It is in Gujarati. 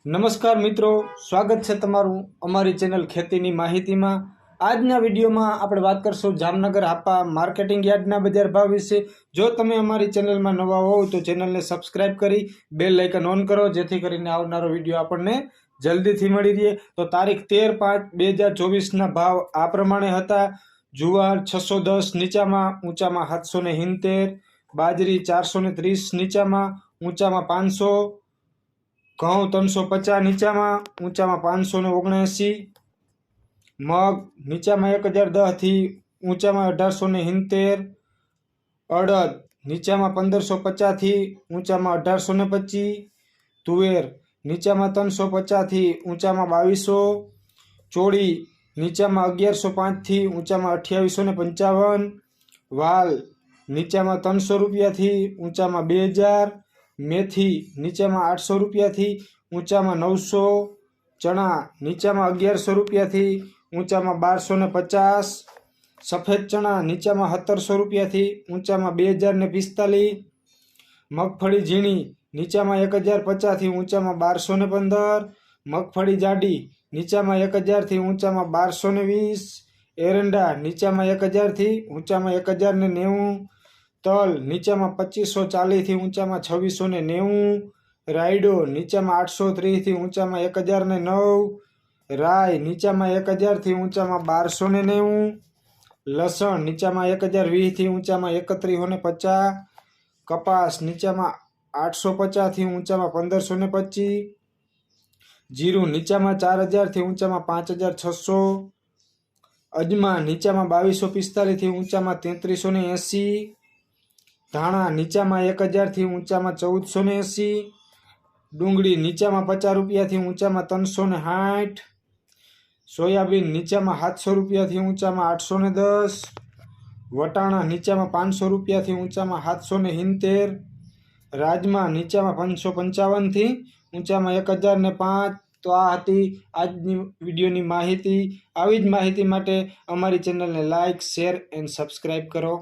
નમસ્કાર મિત્રો, સ્વાગત છે તમારું અમારી ચેનલ ખેતીની માહિતીમાં। આજના વિડીયોમાં આપણે વાત કરશું જામનગર હાપા માર્કેટિંગ યાર્ડના બજાર ભાવ વિશે। જો તમે અમારી ચેનલમાં નવા હોવ તો ચેનલને સબસ્ક્રાઇબ કરી બેલ આઇકન ઓન કરો, જેથી કરીને આવનારો વિડીયો આપણને જલ્દીથી મળી રહે। તો તારીખ 13/5/2024ના ભાવ આ પ્રમાણે હતા। જુવાર 610 નીચામાં, ઊંચામાં 770, બાજરી 430 નીચામાં, ઊંચામાં 500, ઘઉં 350 નીચામાં, ઊંચામાં 579, મગ નીચામાં 1010 થી ઊંચામાં 1870, અડદ નીચામાં 1550 થી ઊંચામાં 1825, તુવેર નીચામાં 350 થી ઊંચામાં 2200, ચોળી નીચામાં 1105 થી ઊંચામાં 2855, વાલ નીચામાં 300 રૂપિયાથી ઊંચામાં 2000, મેથી નીચામાં 800 રૂપિયાથી ઊંચામાં 900, ચણા નીચામાં 1100 રૂપિયાથી ઊંચામાં 1250, સફેદ ચણા નીચામાં 1700 રૂપિયાથી ઊંચામાં 2045, મગફળી ઝીણી નીચામાં 1050 થી ઊંચામાં 1215, મગફળી જાડી નીચામાં 1000 થી ઊંચામાં 1220, એરંડા નીચામાં 1000 થી ઊંચામાં 1090, તલ નીચામાં 2540 થી ઊંચામાં 2690, રાયડો નીચામાં 830 થી ઊંચામાં 1009, રાય નીચામાં 1000 થી ઊંચામાં 1290, લસણ નીચામાં 1020 થી ઊંચામાં 3150, કપાસ નીચામાં 850 થી ઊંચામાં 1525, જીરું નીચામાં 4000 થી ઊંચામાં 5600, અજમા નીચામાં 2245 થી ઊંચામાં 3380, ધાણા નીચામાં 1000 થી ઊંચામાં 1480, ડુંગળી નીચામાં 50 રૂપિયાથી ઊંચામાં 360, સોયાબીન નીચામાં 700 રૂપિયાથી ઊંચામાં 810, વટાણા નીચામાં 500 રૂપિયાથી ઊંચામાં 770, રાજમા નીચામાં 555 થી ઊંચામાં 1005। તો આ હતી આજની વિડીયોની માહિતી। આવી જ માહિતી માટે અમારી ચેનલને લાઇક, શેર એન્ડ સબસ્ક્રાઈબ કરો।